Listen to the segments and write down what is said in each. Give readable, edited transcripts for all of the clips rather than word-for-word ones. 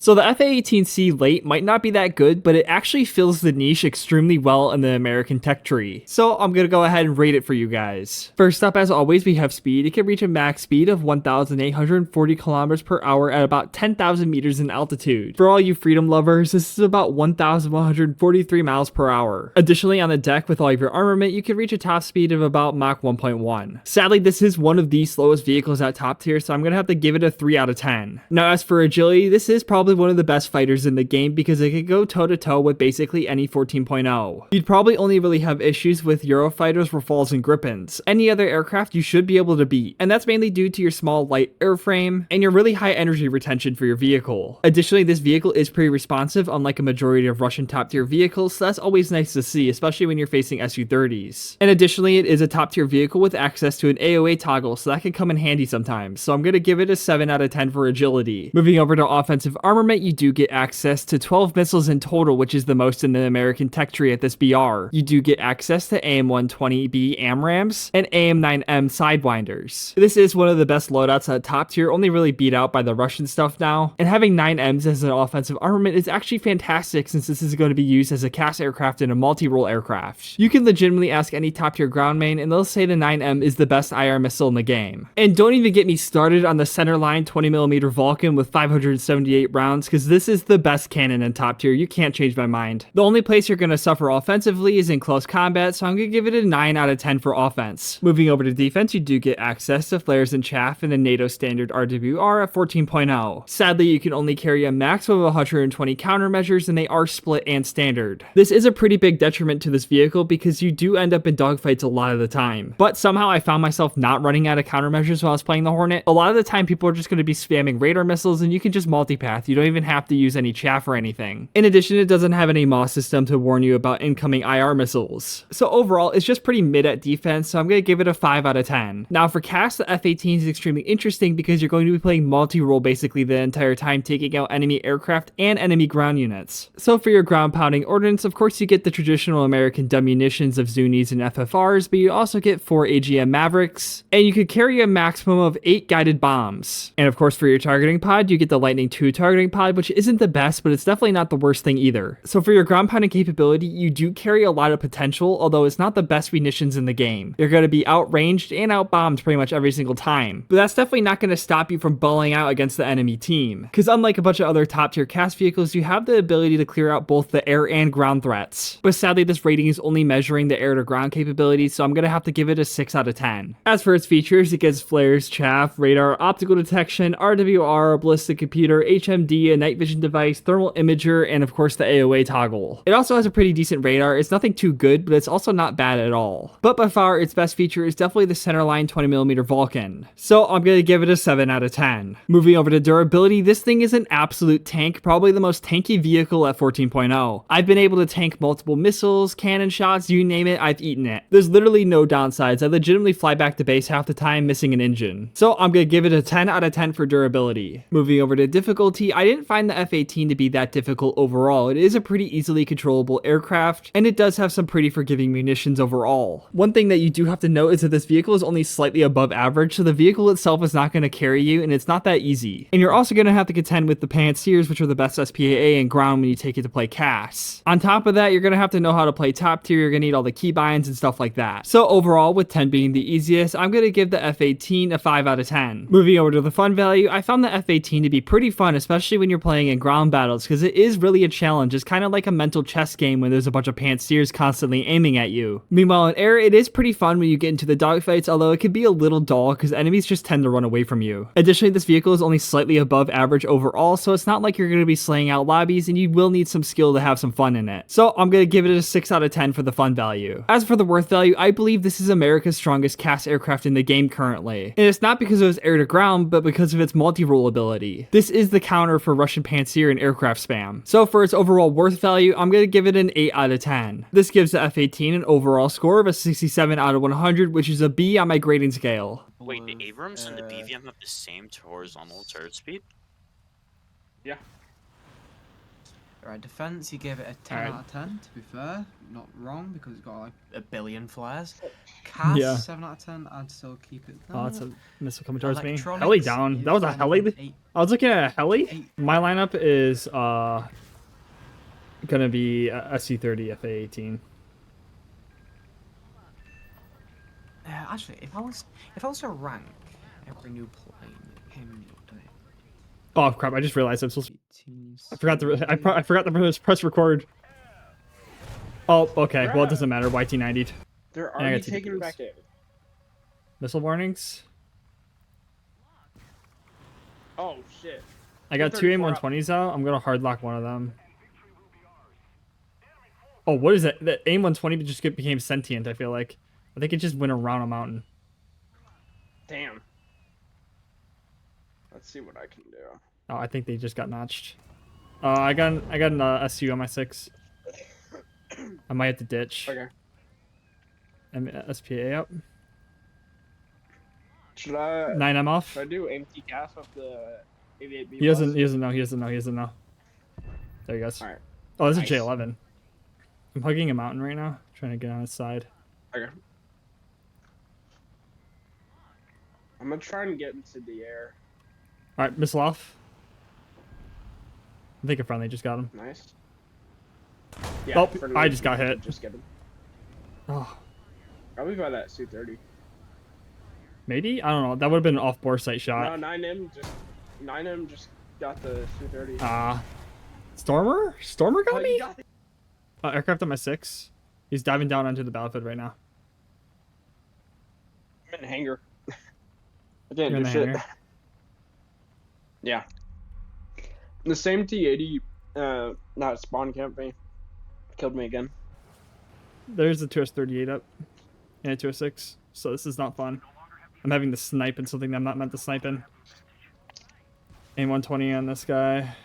So the A-18C late might not be that good, but it actually fills the niche extremely well in the American tech tree. So I'm gonna go ahead and rate it for you guys. First up, as always, we have speed. It can reach a max speed of 1,840 kilometers per hour at about 10,000 meters in altitude. For all you freedom lovers, this is about 1,143 miles per hour. Additionally, on the deck with all of your armament, you can reach a top speed of about Mach 1.1. Sadly, this is one of the slowest vehicles at top tier, so I'm gonna have to give it a 3 out of 10. Now, as for agility, this is probably one of the best fighters in the game because it can go toe-to-toe with basically any 14.0. You'd probably only really have issues with Eurofighters, Rafales, and Gripens. Any other aircraft you should be able to beat, and that's mainly due to your small light airframe and your really high energy retention for your vehicle. Additionally, this vehicle is pretty responsive, unlike a majority of Russian top-tier vehicles, so that's always nice to see, especially when you're facing Su-30s. And additionally, it is a top-tier vehicle with access to an AOA toggle, so that can come in handy sometimes. So I'm gonna give it a 7 out of 10 for agility. Moving over to offensive armament, you do get access to 12 missiles in total, which is the most in the American tech tree at this BR. You do get access to AM-120B AMRAAMs and AM-9M Sidewinders. This is one of the best loadouts at top tier, only really beat out by the Russian stuff now, and having 9Ms as an offensive armament is actually fantastic since this is going to be used as a CAS aircraft and a multi-role aircraft. You can legitimately ask any top tier ground main and they'll say the 9M is the best IR missile in the game. And don't even get me started on the centerline 20mm Vulcan with 578 rounds, because this is the best cannon in top tier. You can't change my mind. The only place you're going to suffer offensively is in close combat, so I'm going to give it a 9 out of 10 for offense. Moving over to defense, you do get access to flares and chaff in the NATO standard RWR at 14.0. Sadly, you can only carry a maximum of 120 countermeasures, and they are split and standard. This is a pretty big detriment to this vehicle because you do end up in dogfights a lot of the time. But somehow I found myself not running out of countermeasures while I was playing the Hornet. A lot of the time, people are just going to be spamming radar missiles, and you can just multipath. You don't even have to use any chaff or anything. In addition, it doesn't have any MOS system to warn you about incoming IR missiles. So overall, it's just pretty mid at defense, so I'm going to give it a 5 out of 10. Now for CAS, the F-18 is extremely interesting because you're going to be playing multi-role basically the entire time, taking out enemy aircraft and enemy ground units. So for your ground pounding ordnance, of course you get the traditional American munitions of Zunis and FFRs, but you also get 4 AGM Mavericks, and you could carry a maximum of 8 guided bombs. And of course for your targeting pod, you get the Lightning II targeting pod, which isn't the best, but it's definitely not the worst thing either. So for your ground pounding capability, you do carry a lot of potential, although it's not the best munitions in the game. You're going to be outranged and outbombed pretty much every single time, but that's definitely not going to stop you from bowling out against the enemy team, because unlike a bunch of other top tier CAS vehicles, you have the ability to clear out both the air and ground threats. But sadly, this rating is only measuring the air to ground capability, so I'm going to have to give it a 6 out of 10. As for its features, it gets flares, chaff, radar, optical detection, RWR, ballistic computer, HMD, a night vision device, thermal imager, and of course the AOA toggle. It also has a pretty decent radar. It's nothing too good, but it's also not bad at all. But by far, its best feature is definitely the centerline 20mm Vulcan. So I'm going to give it a 7 out of 10. Moving over to durability, this thing is an absolute tank, probably the most tanky vehicle at 14.0. I've been able to tank multiple missiles, cannon shots, you name it, I've eaten it. There's literally no downsides. I legitimately fly back to base half the time missing an engine. So I'm going to give it a 10 out of 10 for durability. Moving over to difficulty, I didn't find the F-18 to be that difficult overall. It is a pretty easily controllable aircraft, and it does have some pretty forgiving munitions overall. One thing that you do have to note is that this vehicle is only slightly above average, so the vehicle itself is not going to carry you, and it's not that easy. And you're also going to have to contend with the Pantsers, which are the best SPAA and ground when you take it to play CAS. On top of that, you're going to have to know how to play top tier, you're going to need all the keybinds and stuff like that. So overall, with 10 being the easiest, I'm going to give the F-18 a 5 out of 10. Moving over to the fun value, I found the F-18 to be pretty fun, especially when you're playing in ground battles, because it is really a challenge. It's kind of like a mental chess game when there's a bunch of Pantsers constantly aiming at you. Meanwhile, in air, it is pretty fun when you get into the dogfights, although it can be a little dull because enemies just tend to run away from you. Additionally, this vehicle is only slightly above average overall, so it's not like you're going to be slaying out lobbies, and you will need some skill to have some fun in it. So I'm going to give it a 6 out of 10 for the fun value. As for the worth value, I believe this is America's strongest CAS aircraft in the game currently. And it's not because of its air to ground, but because of its multi-role ability. This is the counter for Russian Pantsir and aircraft spam. So for its overall worth value, I'm going to give it an 8 out of 10. This gives the F-18 an overall score of a 67 out of 100, which is a B on my grading scale. Wait, the Abrams and the BVM have the same horizontal turret speed? Yeah. Right, defense, you gave it a 10 Alright. out of 10, to be fair. Not wrong, because it's got like a billion flares. Cast, Yeah. 7 out of 10, I'd still keep it there. Oh, that's a missile coming towards me. Electronics Heli down. is That was a heli. an 8. I was looking at a heli. 8. My lineup is gonna be a C-30 FA-18. Actually, if I was to rank every new plane that came in the update. Oh crap! I just realized I'm supposed. A-18C. I forgot to. I forgot to press record. Oh, okay. Well, it doesn't matter. YT90'd. They're I already got two taking degrees. back in. Missile warnings. Oh shit. I got 2 AIM-120s out. I'm gonna hard lock one of them. Oh, what is that? The AIM-120 just became sentient. I feel like. I think it just went around a mountain. Damn. Let's see what I can do. Oh, I think they just got notched. I got an SU on my 6. I might have to ditch. Okay. SPA up. Should I 9M off. should I do empty cast off the 88B? He doesn't know. He doesn't know. There he goes. Alright. Oh, this Nice. is J11. I'm hugging a mountain right now, trying to get on his side. Okay. I'm gonna try and get into the air. All right, missile off. I think a friendly just got him. Nice. Oh, friendly I just got hit. Just get him. Oh, Probably by that Su-30. maybe? I don't know. That would have been an off-bore sight shot. No, 9M just got the Su-30. Stormer? Stormer got me? you got it. Aircraft on my 6. He's diving down onto the battlefield right now. I'm in the hangar. I didn't You're in do the shit. hangar? Yeah. The same T-80 not spawn camped me. Killed me again. There's a 2S38 up. And a 206. So this is not fun. I'm having to snipe in something that I'm not meant to snipe in. A120 on this guy.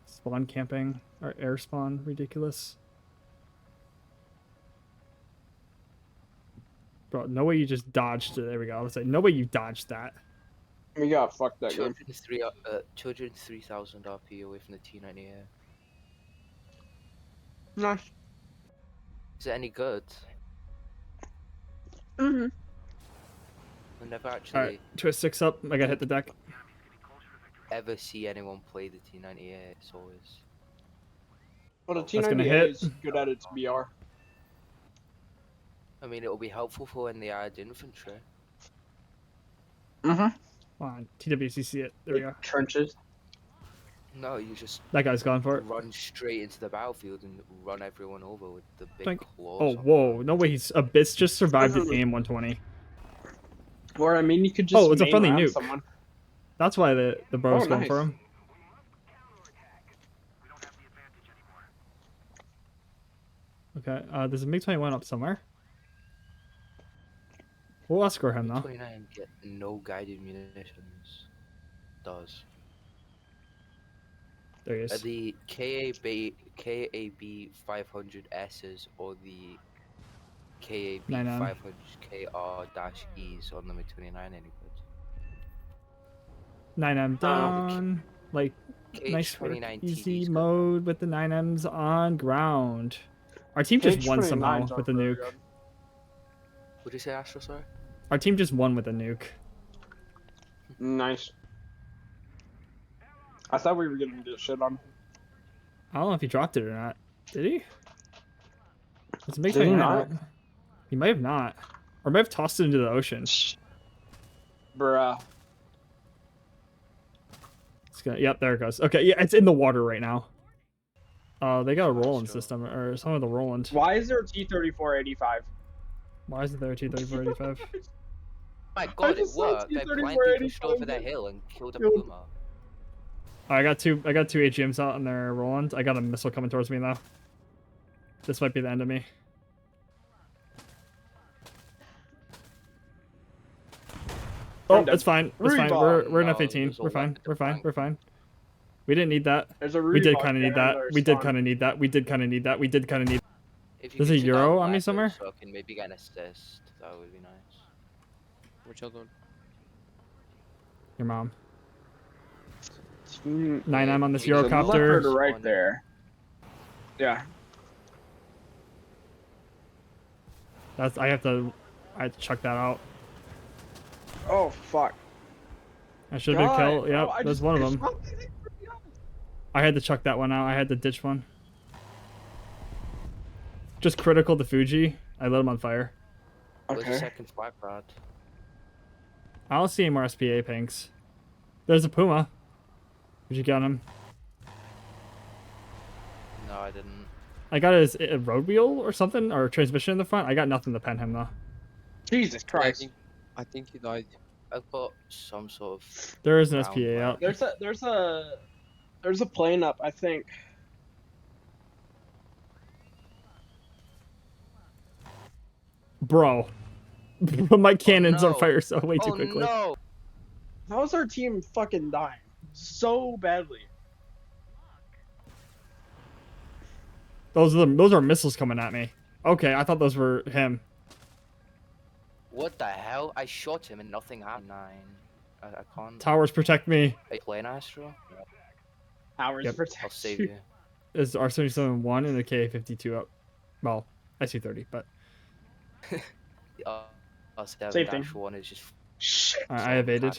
Spawn camping. Or air spawn. Ridiculous. Bro, no way you just dodged it. There we go. I was like, no way you dodged that. We got fucked that game. 203,000 RP away from the T-90 air. Nice. Is it any good? Mm-hmm. I never actually Alright, 2S6 up. I gotta hit the deck. ever see anyone play the T-90 air. It's always... Well, the That's gonna T-90A hit. is good at its BR. I mean, it'll be helpful for when they add infantry. Mm-hmm. Come on, TWCC it. There we go. Trenches. No, you just That guy's gone for it. run straight into the battlefield and run everyone over with the big Think- claws. Oh, on whoa. No way. Abyss just survived the AM-120. Or, I mean, you could just Oh, it's a friendly mainland nuke. someone. That's why the bro's Oh, going nice. for him. Okay, there's a MiG-21 up somewhere. We'll escort him though. 29 get no guided munitions. Does. There he Are is. the KAB 500Ss or the KAB 9M. 500KR-Es on the MiG-29 any good? 9M down. Like, nice work. KH-29 Easy TDs mode with the 9Ms on ground. Our team just won somehow H29s with the aren't very nuke. good. What did you say, Astro, sorry? Our team just won with a nuke. Nice. I thought we were getting this shit on. I don't know if he dropped it or not. Did he? It's a Did he MiG-29 not? up. He might have not. Or might have tossed it into the ocean. Bruh. It's gonna, yep, there it goes. Okay, yeah, it's in the water right now. They got a Roland Astro. system, or some of the Roland. Why is there a T-3485? Why isn't there a T-3485? My god, it just saw worked. I blindly pushed T-3485 over the hill and killed a Killed- Puma. I got two AGMs out on their Roland. I got a missile coming towards me though. This might be the end of me. Oh, I'm dead. it's fine. It's fine. Rebound. We're an No, F-18. there's a We're fine. left We're fine. flank. We're fine. We didn't need that. There's a We did Reebok kind of need behind that. our We did spawn. kind of need that. We did kind of need that. We did kind of need. If you There's could a take Euro out on me weapons somewhere? So I can maybe get an assist. That would be nice. Where y'all going? Your mom. Mm, 9M on this He's a the leopard Eurocopter. right there. Yeah. I have to chuck that out. Oh fuck. I should have been God, killed. bro, Yep, I there's just one of them. shot that thing pretty hard. I had to chuck that one out. I had to ditch one. Just critical to Fuji. I lit him on fire. Where's the Okay. second flag, Brad? I don't see any more SPA pinks. There's a Puma. Did you get him? No, I didn't. I got his road wheel or something, or transmission in the front. I got nothing to pen him though. Jesus Christ. I think he died. I've got some sort of. There is an brown SPA out. There's a plane up, I think. Bro. My cannons no. are fire so way too Oh quickly. no! How's our team fucking dying so badly? Those are missiles coming at me. Okay, I thought those were him. What the hell? I shot him and nothing happened. I can't. Towers protect me. Are you playing Astro? Hours Yep. protect I'll save you. you. Is R77 1 and the K52 up? Well, SU30, but The Same thing. R7-1 is just. Shit. I evaded.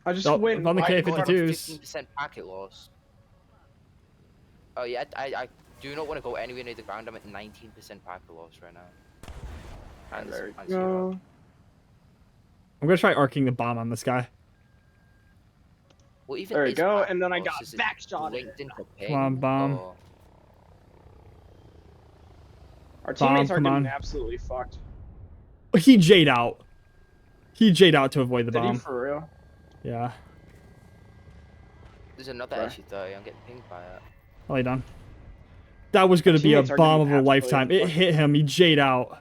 I just Oh, went on the right K52. on- 15% packet loss. Oh yeah, I do not want to go anywhere near the ground. I'm at 19% packet loss right now. And There there's we a go. I'm gonna try arcing the bomb on this guy. Well, even There we his go, packet and then I loss got is backshotted. linked into ping. Come on, bomb. Oh, Our teammates are come getting on. absolutely fucked. He J'd out. He J'd out to avoid the Did he bomb. for real? Yeah. there's another Bruh. SU-30. I'm getting pinged by it. Well done. That was gonna be a Teammates are bomb of getting a lifetime. absolutely It hit him. He J'd out.